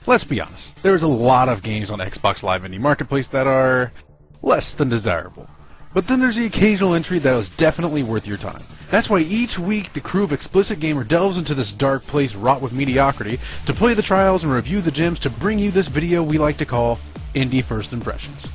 Let's be honest, there's a lot of games on Xbox Live Indie Marketplace that are less than desirable. But then there's the occasional entry that is definitely worth your time. That's why each week the crew of Explicit Gamer delves into this dark place wrought with mediocrity to play the trials and review the gems to bring you this video we like to call Indie First Impressions.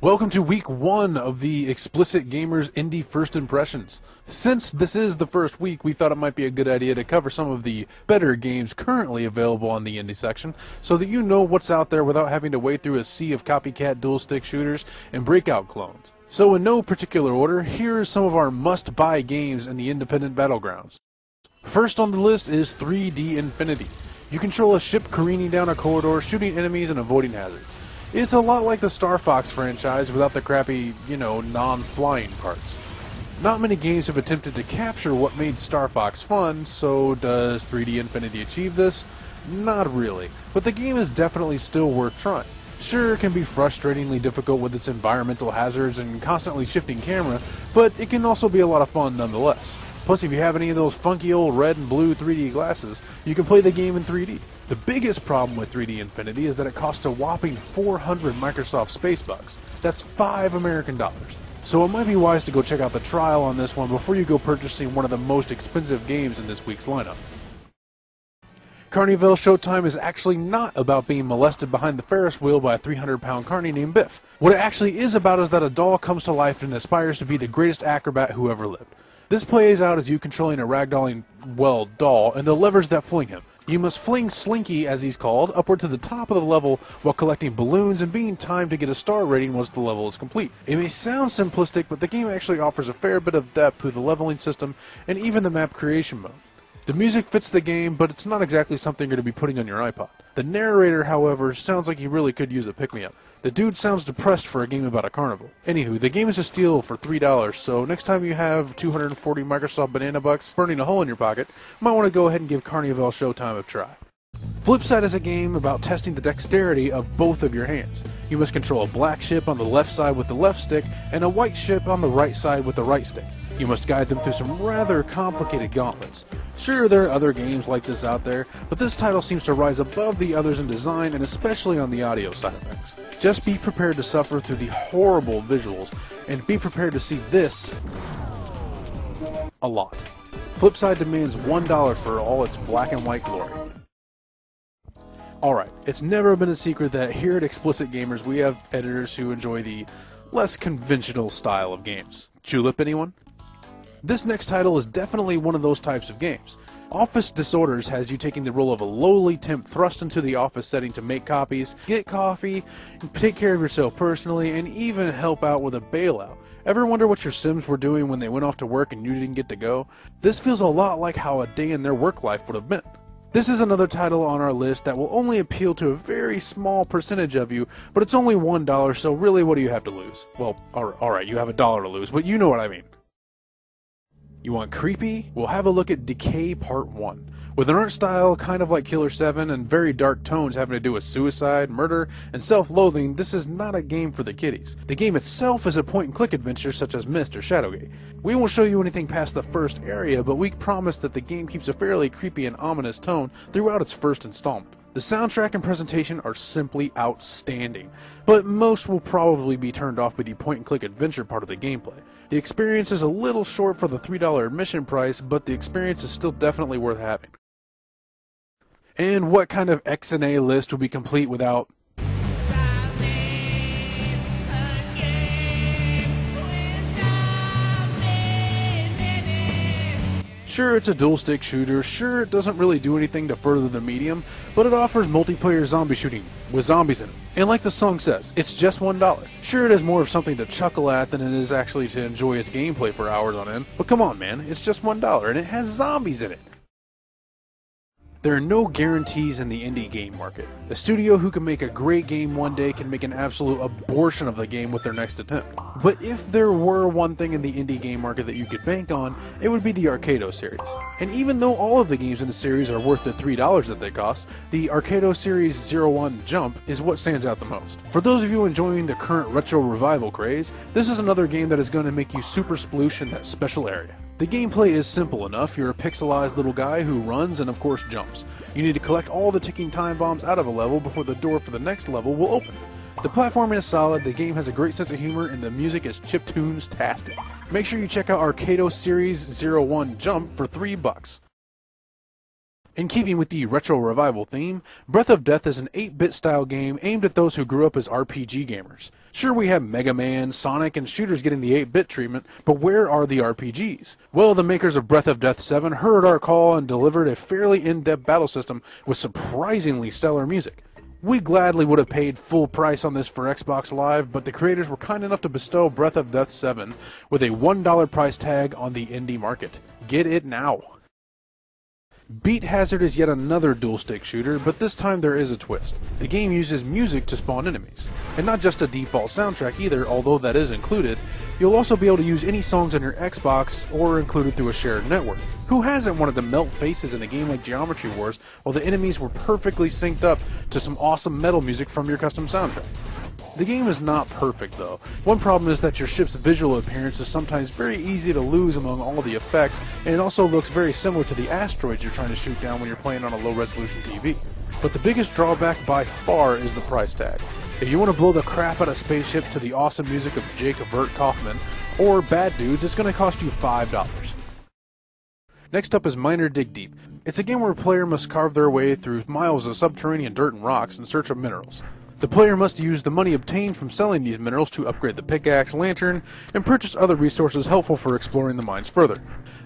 Welcome to week 1 of the Explicit Gamers Indie First Impressions. Since this is the first week, we thought it might be a good idea to cover some of the better games currently available on the indie section, so that you know what's out there without having to wade through a sea of copycat dual-stick shooters and breakout clones. So in no particular order, here are some of our must-buy games in the independent battlegrounds. First on the list is 3D Infinity. You control a ship careening down a corridor, shooting enemies and avoiding hazards. It's a lot like the Star Fox franchise without the crappy, non-flying parts. Not many games have attempted to capture what made Star Fox fun, so does 3D Infinity achieve this? Not really, but the game is definitely still worth trying. Sure, it can be frustratingly difficult with its environmental hazards and constantly shifting camera, but it can also be a lot of fun nonetheless. Plus, if you have any of those funky old red and blue 3D glasses, you can play the game in 3D. The biggest problem with 3D Infinity is that it costs a whopping 400 Microsoft Space Bucks. That's $5 American. So it might be wise to go check out the trial on this one before you go purchasing one of the most expensive games in this week's lineup. Carneyvale Showtime is actually not about being molested behind the Ferris wheel by a 300-pound carny named Biff. What it actually is about is that a doll comes to life and aspires to be the greatest acrobat who ever lived. This plays out as you controlling a ragdolling, doll and the levers that fling him. You must fling Slinky, as he's called, upward to the top of the level while collecting balloons and being timed to get a star rating once the level is complete. It may sound simplistic, but the game actually offers a fair bit of depth through the leveling system and even the map creation mode. The music fits the game, but it's not exactly something you're going to be putting on your iPod. The narrator, however, sounds like he really could use a pick-me-up. The dude sounds depressed for a game about a carnival. Anywho, the game is a steal for $3, so next time you have 240 Microsoft Banana Bucks burning a hole in your pocket, you might want to go ahead and give Carneyvale Showtime a try. FlipSide is a game about testing the dexterity of both of your hands. You must control a black ship on the left side with the left stick and a white ship on the right side with the right stick. You must guide them through some rather complicated gauntlets. Sure, there are other games like this out there, but this title seems to rise above the others in design and especially on the audio side effects. Just be prepared to suffer through the horrible visuals, and be prepared to see this a lot. FlipSide demands $1 for all its black and white glory. Alright, it's never been a secret that here at Explicit Gamers we have editors who enjoy the less conventional style of games. Julep, anyone? This next title is definitely one of those types of games. Office Disorders has you taking the role of a lowly temp thrust into the office setting to make copies, get coffee, take care of yourself personally, and even help out with a bailout. Ever wonder what your Sims were doing when they went off to work and you didn't get to go? This feels a lot like how a day in their work life would have been. This is another title on our list that will only appeal to a very small percentage of you, but it's only $1, so really what do you have to lose? Well, alright, you have $1 to lose, but you know what I mean. You want creepy? Well, have a look at Decay Part 1. With an art style kind of like Killer 7 and very dark tones having to do with suicide, murder, and self-loathing, this is not a game for the kiddies. The game itself is a point-and-click adventure such as Myst or Shadowgate. We won't show you anything past the first area, but we promise that the game keeps a fairly creepy and ominous tone throughout its first installment. The soundtrack and presentation are simply outstanding, but most will probably be turned off by the point-and-click adventure part of the gameplay. The experience is a little short for the $3 admission price, but the experience is still definitely worth having. And what kind of X&A list would be complete without... Sure, it's a dual-stick shooter, sure it doesn't really do anything to further the medium, but it offers multiplayer zombie shooting, with zombies in it. And like the song says, it's just $1. Sure, it is more of something to chuckle at than it is actually to enjoy its gameplay for hours on end, but come on man, it's just $1 and it has zombies in it. There are no guarantees in the indie game market. A studio who can make a great game one day can make an absolute abortion of the game with their next attempt. But if there were one thing in the indie game market that you could bank on, it would be the Arkedo series. And even though all of the games in the series are worth the $3 that they cost, the Arkedo series 01 Jump is what stands out the most. For those of you enjoying the current retro revival craze, this is another game that is going to make you super sploosh in that special area. The gameplay is simple enough. You're a pixelized little guy who runs and of course jumps. You need to collect all the ticking time bombs out of a level before the door for the next level will open. The platforming is solid, the game has a great sense of humor, and the music is chiptunes-tastic. Make sure you check out Arkedo Series 01 Jump for $3. In keeping with the retro revival theme, Breath of Death is an 8-bit style game aimed at those who grew up as RPG gamers. Sure, we have Mega Man, Sonic, and shooters getting the 8-bit treatment, but where are the RPGs? Well, the makers of Breath of Death 7 heard our call and delivered a fairly in-depth battle system with surprisingly stellar music. We gladly would have paid full price on this for Xbox Live, but the creators were kind enough to bestow Breath of Death 7 with a $1 price tag on the indie market. Get it now! Beat Hazard is yet another dual-stick shooter, but this time there is a twist. The game uses music to spawn enemies. And not just a default soundtrack either, although that is included. You'll also be able to use any songs on your Xbox or included through a shared network. Who hasn't wanted to melt faces in a game like Geometry Wars while the enemies were perfectly synced up to some awesome metal music from your custom soundtrack? The game is not perfect though. One problem is that your ship's visual appearance is sometimes very easy to lose among all the effects, and it also looks very similar to the asteroids you're trying to shoot down when you're playing on a low resolution TV. But the biggest drawback by far is the price tag. If you want to blow the crap out of spaceships to the awesome music of Jake Vert Kaufman or Bad Dudes, it's going to cost you $5. Next up is Miner Dig Deep. It's a game where a player must carve their way through miles of subterranean dirt and rocks in search of minerals. The player must use the money obtained from selling these minerals to upgrade the pickaxe, lantern, and purchase other resources helpful for exploring the mines further.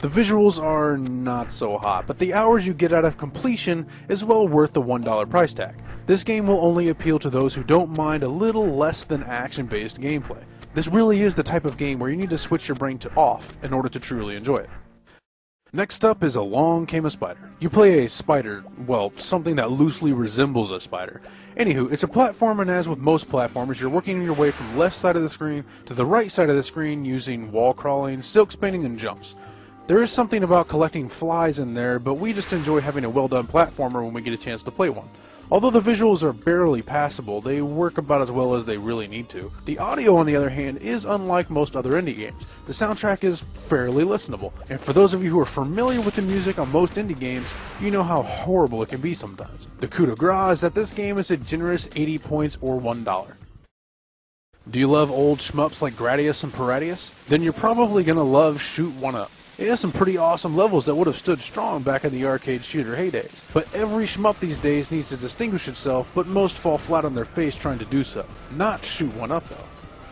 The visuals are not so hot, but the hours you get out of completion is well worth the $1 price tag. This game will only appeal to those who don't mind a little less than action-based gameplay. This really is the type of game where you need to switch your brain to off in order to truly enjoy it. Next up is Along Came a Spider. You play a spider, well, something that loosely resembles a spider. Anywho, it's a platformer, and as with most platformers, you're working your way from left side of the screen to the right side of the screen using wall crawling, silk spinning, and jumps. There is something about collecting flies in there, but we just enjoy having a well-done platformer when we get a chance to play one. Although the visuals are barely passable, they work about as well as they really need to. The audio, on the other hand, is unlike most other indie games. The soundtrack is fairly listenable, and for those of you who are familiar with the music on most indie games, you know how horrible it can be sometimes. The coup de grace is that this game is a generous 80 points or $1. Do you love old shmups like Gradius and Paradius? Then you're probably gonna love Shoot 1 Up. It has some pretty awesome levels that would have stood strong back in the arcade shooter heydays. But every shmup these days needs to distinguish itself, but most fall flat on their face trying to do so. Not Shoot 1 Up though.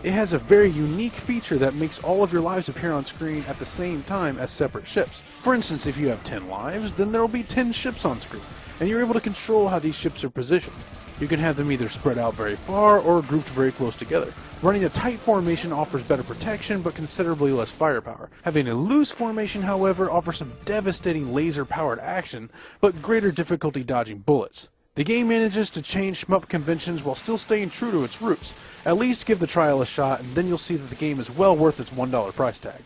It has a very unique feature that makes all of your lives appear on screen at the same time as separate ships. For instance, if you have 10 lives, then there will be 10 ships on screen, and you're able to control how these ships are positioned. You can have them either spread out very far or grouped very close together. Running a tight formation offers better protection but considerably less firepower. Having a loose formation, however, offers some devastating laser-powered action but greater difficulty dodging bullets. The game manages to change shmup conventions while still staying true to its roots. At least give the trial a shot, and then you'll see that the game is well worth its $1 price tag.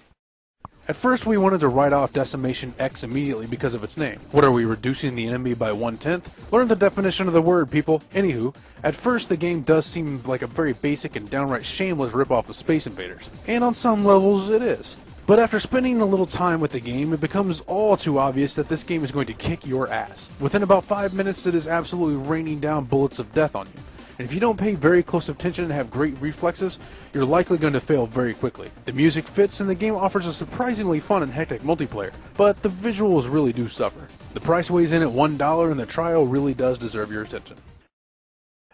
At first we wanted to write off Decimation X immediately because of its name. What are we, reducing the enemy by 1/10? Learn the definition of the word, people. Anywho, at first the game does seem like a very basic and downright shameless ripoff of Space Invaders. And on some levels it is. But after spending a little time with the game, it becomes all too obvious that this game is going to kick your ass. Within about 5 minutes it is absolutely raining down bullets of death on you. And if you don't pay very close attention and have great reflexes, you're likely going to fail very quickly. The music fits and the game offers a surprisingly fun and hectic multiplayer, but the visuals really do suffer. The price weighs in at $1 and the trial really does deserve your attention.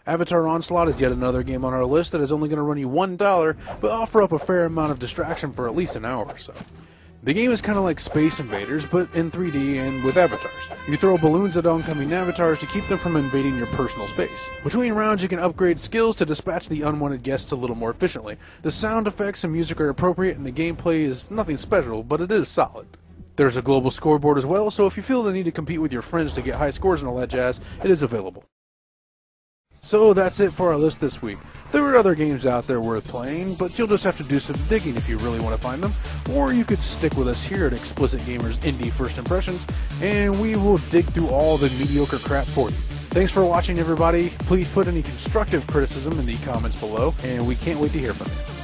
Avatar Onslaught is yet another game on our list that is only going to run you $1, but offer up a fair amount of distraction for at least an hour or so. The game is kind of like Space Invaders, but in 3D and with avatars. You throw balloons at oncoming avatars to keep them from invading your personal space. Between rounds you can upgrade skills to dispatch the unwanted guests a little more efficiently. The sound effects and music are appropriate and the gameplay is nothing special, but it is solid. There's a global scoreboard as well, so if you feel the need to compete with your friends to get high scores and all that jazz, it is available. So that's it for our list this week. There are other games out there worth playing, but you'll just have to do some digging if you really want to find them, or you could stick with us here at Explicit Gamers Indie First Impressions, and we will dig through all the mediocre crap for you. Thanks for watching, everybody. Please put any constructive criticism in the comments below, and we can't wait to hear from you.